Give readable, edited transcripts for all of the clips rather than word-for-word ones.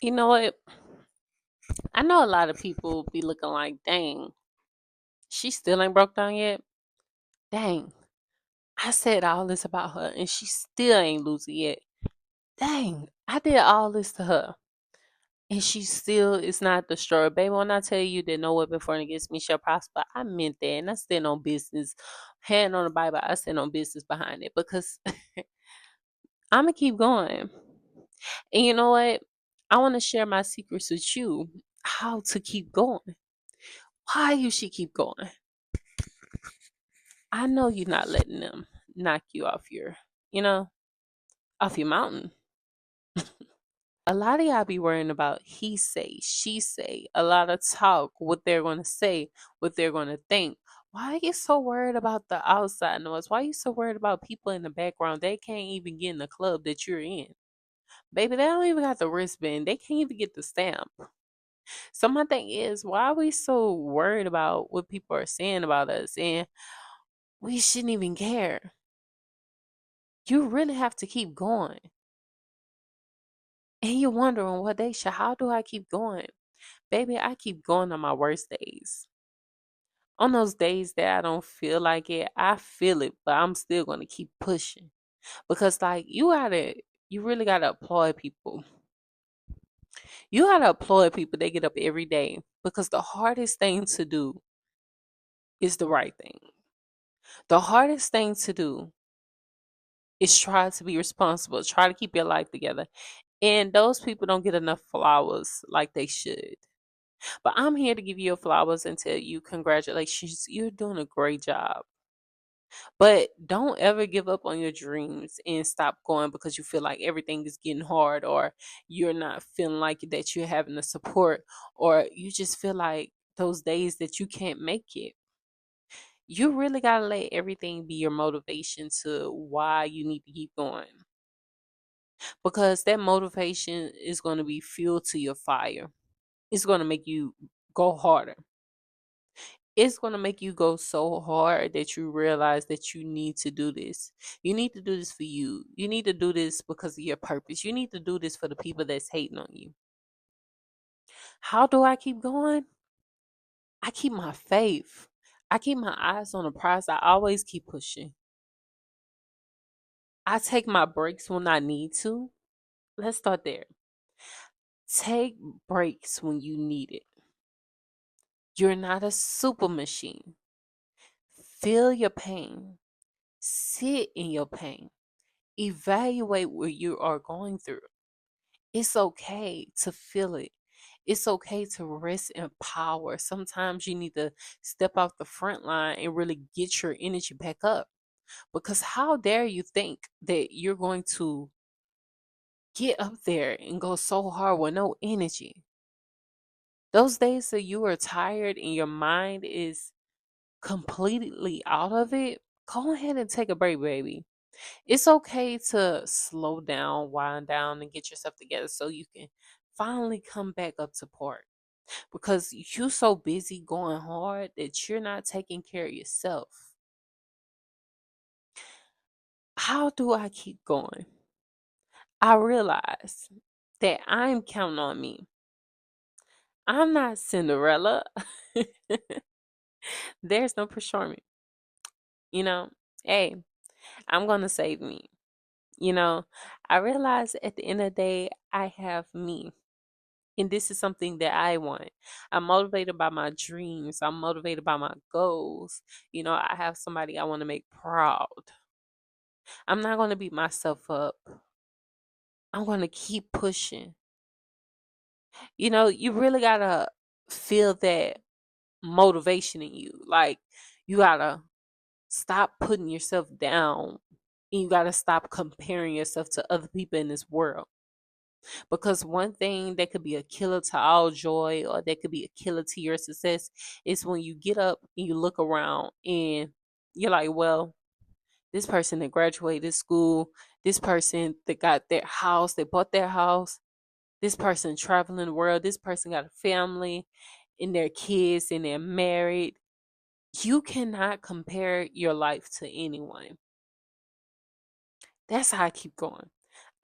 You know what? I know a lot of people be looking like, dang, she still ain't broke down yet. Dang, I said all this about her and she still ain't lose it yet. Dang, I did all this to her and she still is not destroyed. Baby, when I tell you that no weapon formed against me shall prosper, I meant that. And I stand on business. Hand on the Bible, I stand on business behind it because I'm going to keep going. And you know what? I want to share my secrets with you how to keep going. Why you should keep going. I know you're not letting them knock you off off your mountain. A lot of y'all be worrying about he say, she say, a lot of talk, what they're going to say, what they're going to think. Why are you so worried about the outside noise? Why are you so worried about people in the background? They can't even get in the club that you're in. Baby, they don't even got the wristband. They can't even get the stamp. So my thing is, why are we so worried about what people are saying about us? And we shouldn't even care. You really have to keep going. And you're wondering, well, Daisha, how do I keep going? Baby, I keep going on my worst days. On those days that I don't feel like it, I feel it, but I'm still going to keep pushing. Because, like, you really got to applaud people. You got to applaud people. They get up every day because the hardest thing to do is the right thing. The hardest thing to do is try to be responsible, try to keep your life together. And those people don't get enough flowers like they should. But I'm here to give you your flowers and tell you congratulations. You're doing a great job. But don't ever give up on your dreams and stop going because you feel like everything is getting hard or you're not feeling like that you're having the support or you just feel like those days that you can't make it. You really got to let everything be your motivation to why you need to keep going because that motivation is going to be fuel to your fire. It's going to make you go harder. It's going to make you go so hard that you realize that you need to do this. You need to do this for you. You need to do this because of your purpose. You need to do this for the people that's hating on you. How do I keep going? I keep my faith. I keep my eyes on the prize. I always keep pushing. I take my breaks when I need to. Let's start there. Take breaks when you need it. You're not a super machine. Feel your pain. Sit in your pain. Evaluate what you are going through. It's okay to feel it. It's okay to rest in power. Sometimes you need to step off the front line and really get your energy back up. Because how dare you think that you're going to get up there and go so hard with no energy? Those days that you are tired and your mind is completely out of it, go ahead and take a break, baby. It's okay to slow down, wind down, and get yourself together so you can finally come back up to part. Because you're so busy going hard that you're not taking care of yourself. How do I keep going? I realize that I'm counting on me. I'm not Cinderella. There's no pressure me. You know, hey, I'm going to save me. You know, I realize at the end of the day, I have me. And this is something that I want. I'm motivated by my dreams. I'm motivated by my goals. I have somebody I want to make proud. I'm not going to beat myself up. I'm going to keep pushing. You really got to feel that motivation in you. Like, you got to stop putting yourself down. And you got to stop comparing yourself to other people in this world. Because one thing that could be a killer to all joy or that could be a killer to your success is when you get up and you look around and you're like, well, this person that graduated school, this person that got their house, they bought their house, this person traveling the world, this person got a family and their kids and they're married. You cannot compare your life to anyone. That's how I keep going.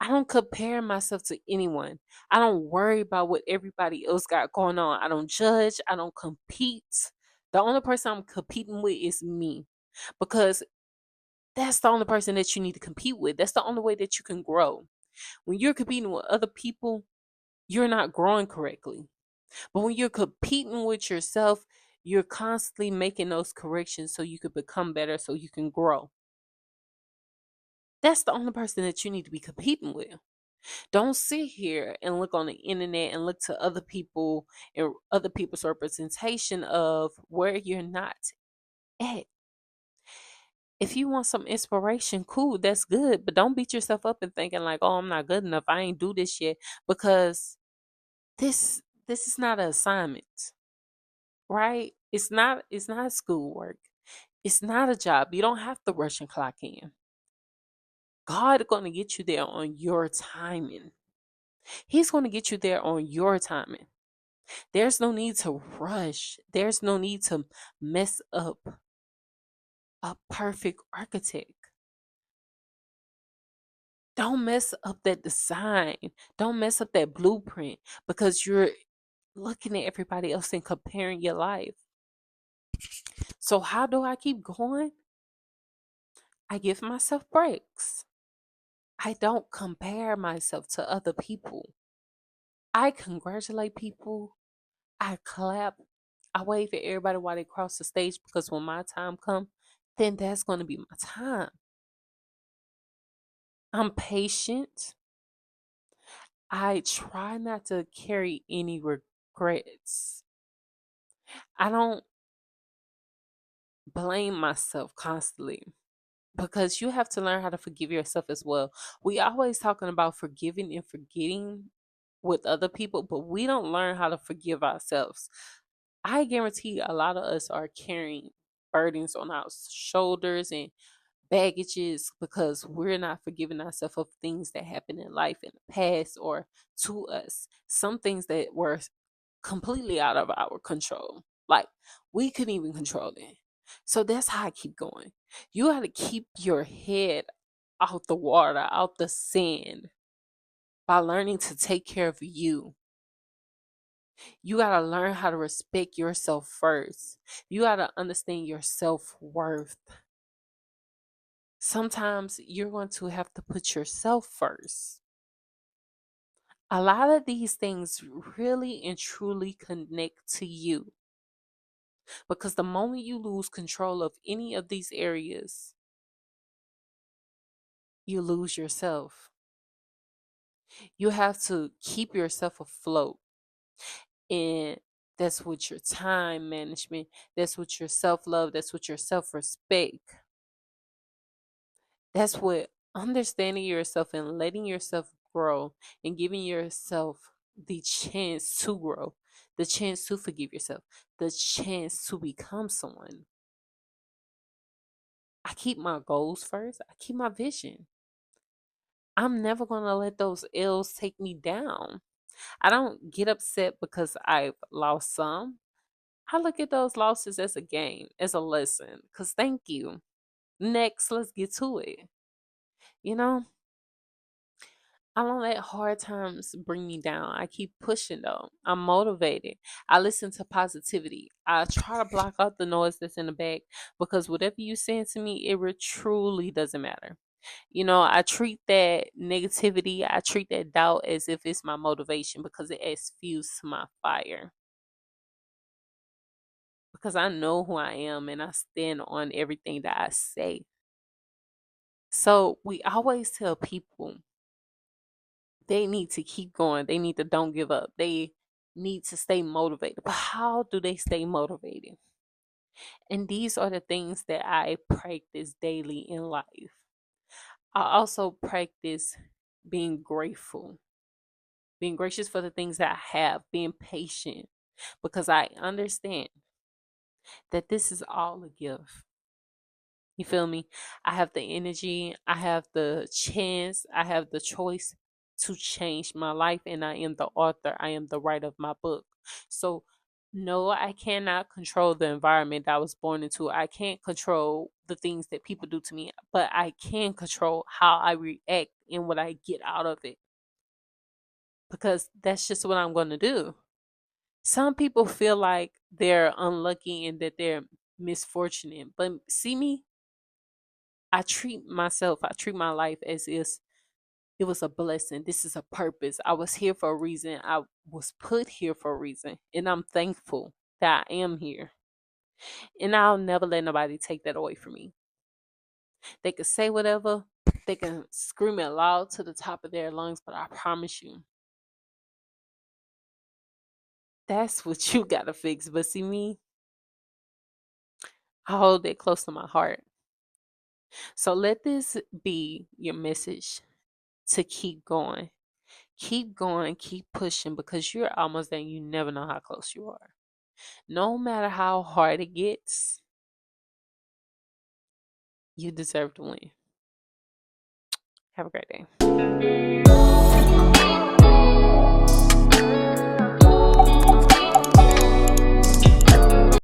I don't compare myself to anyone. I don't worry about what everybody else got going on. I don't judge. I don't compete. The only person I'm competing with is me, because that's the only person that you need to compete with. That's the only way that you can grow. When you're competing with other people, you're not growing correctly. But when you're competing with yourself, you're constantly making those corrections so you can become better, so you can grow. That's the only person that you need to be competing with. Don't sit here and look on the internet and look to other people and other people's representation of where you're not at. If you want some inspiration, cool, that's good. But don't beat yourself up and thinking like, oh, I'm not good enough. I ain't do this yet. Because this is not an assignment, right? It's not schoolwork. It's not a job. You don't have to rush and clock in. God is going to get you there on your timing. He's going to get you there on your timing. There's no need to rush. There's no need to mess up a perfect architect. Don't mess up that design. Don't mess up that blueprint because you're looking at everybody else and comparing your life. So, how do I keep going? I give myself breaks. I don't compare myself to other people. I congratulate people. I clap. I wave at everybody while they cross the stage, because when my time comes, then that's going to be my time. I'm patient. I try not to carry any regrets. I don't blame myself constantly, because you have to learn how to forgive yourself as well. We always talking about forgiving and forgetting with other people, but we don't learn how to forgive ourselves. I guarantee a lot of us are carrying burdens on our shoulders and baggages because we're not forgiving ourselves of things that happened in life in the past or to us. Some things that were completely out of our control. Like, we couldn't even control it. So that's how I keep going. You got to keep your head out the water, out the sand, by learning to take care of you. You got to learn how to respect yourself first. You got to understand your self worth. Sometimes you're going to have to put yourself first. A lot of these things really and truly connect to you, because the moment you lose control of any of these areas, you lose yourself. You have to keep yourself afloat. And that's with your time management, that's with your self love, that's with your self respect. That's what understanding yourself and letting yourself grow and giving yourself the chance to grow, the chance to forgive yourself, the chance to become someone. I keep my goals first, I keep my vision. I'm never going to let those ills take me down. I don't get upset because I've lost some. I look at those losses as a game, as a lesson. Because thank you. Next, let's get to it. You know, I don't let hard times bring me down. I keep pushing though. I'm motivated. I listen to positivity. I try to block out the noise that's in the back, because whatever you saying to me, truly doesn't matter. I treat that negativity, I treat that doubt as if it's my motivation, because it adds fuel to my fire. Because I know who I am and I stand on everything that I say. So we always tell people they need to keep going. They need to don't give up. They need to stay motivated. But how do they stay motivated? And these are the things that I practice daily in life. I also practice being grateful, being gracious for the things that I have, being patient, because I understand that this is all a gift. You feel me? I have the energy, I have the chance, I have the choice to change my life, and I am the author, I am the writer of my book. So, no, I cannot control the environment that I was born into. I can't control the things that people do to me, but I can control how I react and what I get out of it, because that's just what I'm going to do. Some people feel like they're unlucky and that they're misfortunate, but see me, I treat my life as if it was a blessing. This is a purpose. I was here for a reason. I was put here for a reason, and I'm thankful that I am here. And I'll never let nobody take that away from me. They can say whatever, they can scream it loud to the top of their lungs, but I promise you, that's what you gotta fix. But see me, I hold it close to my heart. So let this be your message to keep going. Keep going, keep pushing, because you're almost there. You never know how close you are. No matter how hard it gets, you deserve to win. Have a great day.